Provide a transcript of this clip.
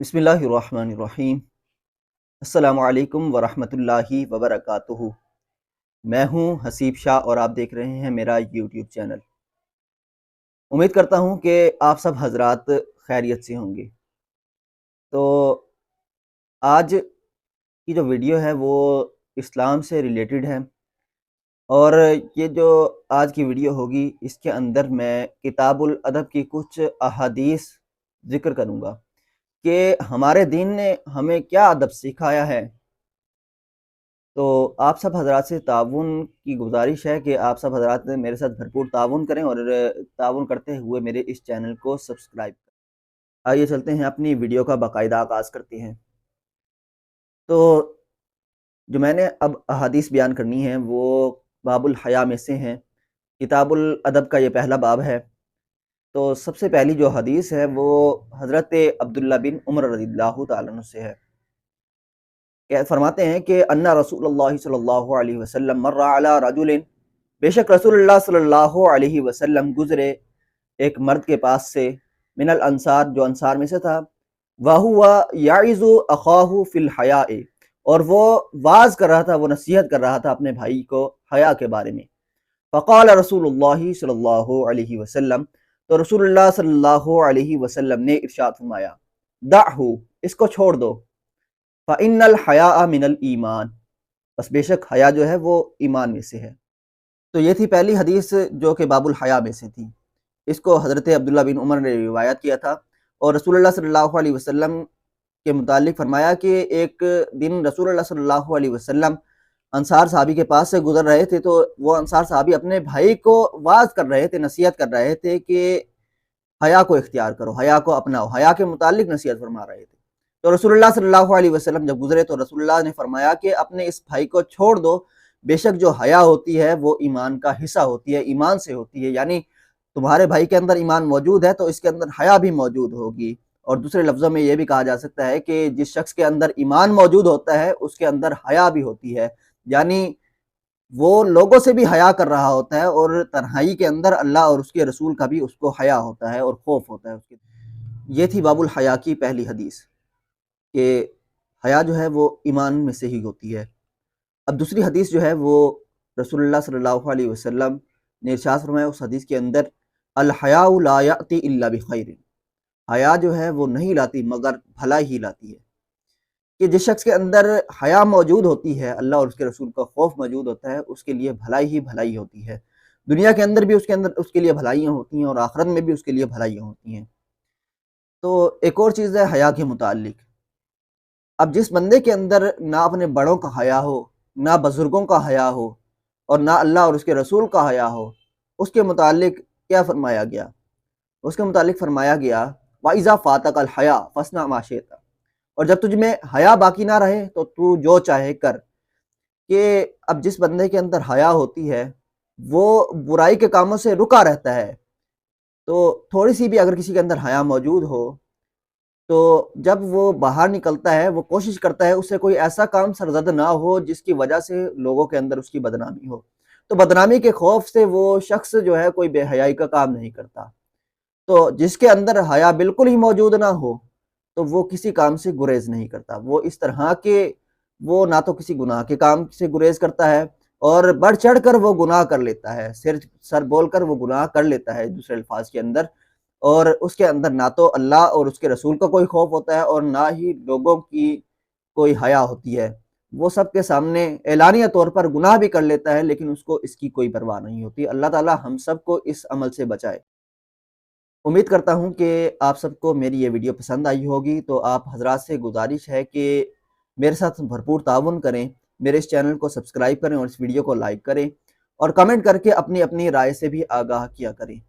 बिस्मिल्लाहिर्रहमानिर्रहीम। अस्सलामु अलैकुम वरहमतुल्लाहि वबरकातुहू। मैं हूँ हसीब शाह और आप देख रहे हैं मेरा यूट्यूब चैनल। उम्मीद करता हूँ कि आप सब हजरात खैरियत से होंगे। तो आज की जो वीडियो है वो इस्लाम से रिलेटेड है, और ये जो आज की वीडियो होगी इसके अंदर मैं किताबुल अदब की कुछ अहादीस ज़िक्र करूँगा कि हमारे दीन ने हमें क्या अदब सिखाया है। तो आप सब हज़रात से ताउन की गुजारिश है कि आप सब हज़रात मेरे साथ भरपूर ताउन करें और ताउन करते हुए मेरे इस चैनल को सब्सक्राइब करें। आइए चलते हैं, अपनी वीडियो का बाकायदा आगाज़ करते हैं। तो जो मैंने अब अहादीस बयान करनी है वो बाबुल हया में से हैं। किताबुल अदब का ये पहला बाब है। तो सबसे पहली जो हदीस है वो हज़रत अब्दुल्ला बिन उमर रज़ियल्लाहु ताला अन्हु से है। फरमाते हैं कि अन्ना रसूलुल्लाह सल्लल्लाहु अलैहि वसल्लम मर्रा अला रजुलिन, बेशक रसूलुल्लाह सल्लल्लाहु अलैहि वसल्लम गुजरे एक मर्द के पास से, मिनल अंसार जो अंसार में से था, वहुवा याइज़ु अखाहु फिल हयाए, और वो वाज कर रहा था, वो नसीहत कर रहा था अपने भाई को हया के बारे में। फ़क़ाल रसूलुल्लाह सल्लल्लाहु अलैहि वसल्लम, तो रसूलुल्लाह सल्लल्लाहु अलैहि वसल्लम ने इरशाद फरमाया, दाहु, इसको छोड़ दो, फ़इन्नल हया मिनल ईमान, बस बेशक हया जो है वो ईमान में से है। तो ये थी पहली हदीस जो कि बाबुल हया में से थी। इसको हज़रत अब्दुल्ला बिन उमर ने रिवायत किया था, और रसूलुल्लाह सल्लल्लाहु अलैहि वसल्लम के मुतालिक फरमाया कि एक दिन रसूलुल्लाह सल्लल्लाहु अलैहि वसल्लम अंसार साहबी के पास से गुजर रहे थे। तो वो अंसार साहबी अपने भाई को वाज कर रहे थे, नसीहत कर रहे थे कि हया को इख्तियार करो, हया को अपनाओ, हया के मुतालिक नसीहत फरमा रहे थे। तो रसूलुल्लाह सल्लल्लाहु अलैहि वसल्लम जब गुजरे तो रसूलुल्लाह ने फरमाया कि अपने इस भाई को छोड़ दो, बेशक जो हया होती है वो ईमान का हिस्सा होती है, ईमान से होती है। यानी तुम्हारे भाई के अंदर ईमान मौजूद है तो इसके अंदर हया भी मौजूद होगी। और दूसरे लफ्ज़ों में ये भी कहा जा सकता है कि जिस शख्स के अंदर ईमान मौजूद होता है उसके अंदर हया भी होती है। यानी वो लोगों से भी हया कर रहा होता है, और तन्हाई के अंदर अल्लाह और उसके रसूल का भी उसको हया होता है और खौफ होता है उसके। ये थी बाबुल हया की पहली हदीस कि हया जो है वो ईमान में से ही होती है। अब दूसरी हदीस जो है वो रसूलुल्लाह सल्लल्लाहु अलैहि वसल्लम ने इरशाद फरमाया उस हदीस के अंदर, अल हयाउ ला याती इल्ला बिखैर, हया जो है वो नहीं लाती मगर भलाई ही लाती है। कि जिस शख्स के अंदर हया मौजूद होती है, अल्लाह और उसके रसूल का खौफ मौजूद होता है, उसके लिए भलाई ही भलाई होती है। दुनिया के अंदर भी उसके अंदर उसके लिए भलाइयाँ होती हैं और आखिरत में भी उसके लिए भलाइयाँ होती हैं। तो एक और चीज़ है हया के मुतालिक। अब जिस बंदे के अंदर ना अपने बड़ों का हया हो, ना बुजुर्गों का हया हो, और ना अल्लाह और उसके रसूल का हया हो, उसके मुतालिक क्या फरमाया गया? उसके मुतालिक फरमाया गया, वाइज़ा फ़ातकल हया फस्ना मा शिअता, और जब तुझ में हया बाकी ना रहे तो तू जो चाहे कर। कि अब जिस बंदे के अंदर हया होती है वो बुराई के कामों से रुका रहता है। तो थोड़ी सी भी अगर किसी के अंदर हया मौजूद हो तो जब वो बाहर निकलता है वो कोशिश करता है उससे कोई ऐसा काम सरजद ना हो जिसकी वजह से लोगों के अंदर उसकी बदनामी हो। तो बदनामी के खौफ से वो शख्स जो है कोई बेहयाई का काम नहीं करता। तो जिसके अंदर हया बिल्कुल ही मौजूद ना हो तो वो किसी काम से गुरेज नहीं करता। वो इस तरह के वो ना तो किसी गुनाह के काम से गुरेज करता है और बढ़ चढ़ कर वो गुनाह कर लेता है, सिर सर बोल कर वो गुनाह कर लेता है दूसरे अल्फाज के अंदर। और उसके अंदर ना तो अल्लाह और उसके रसूल का कोई खौफ होता है और ना ही लोगों की कोई हया होती है। वो सबके सामने एलानिया तौर पर गुनाह भी कर लेता है लेकिन उसको इसकी कोई परवाह नहीं होती। अल्लाह ताला हम सबको इस अमल से बचाए। उम्मीद करता हूँ कि आप सबको मेरी ये वीडियो पसंद आई होगी। तो आप हज़रात से गुजारिश है कि मेरे साथ भरपूर ताउन करें, मेरे इस चैनल को सब्सक्राइब करें और इस वीडियो को लाइक करें, और कमेंट करके अपनी अपनी राय से भी आगाह किया करें।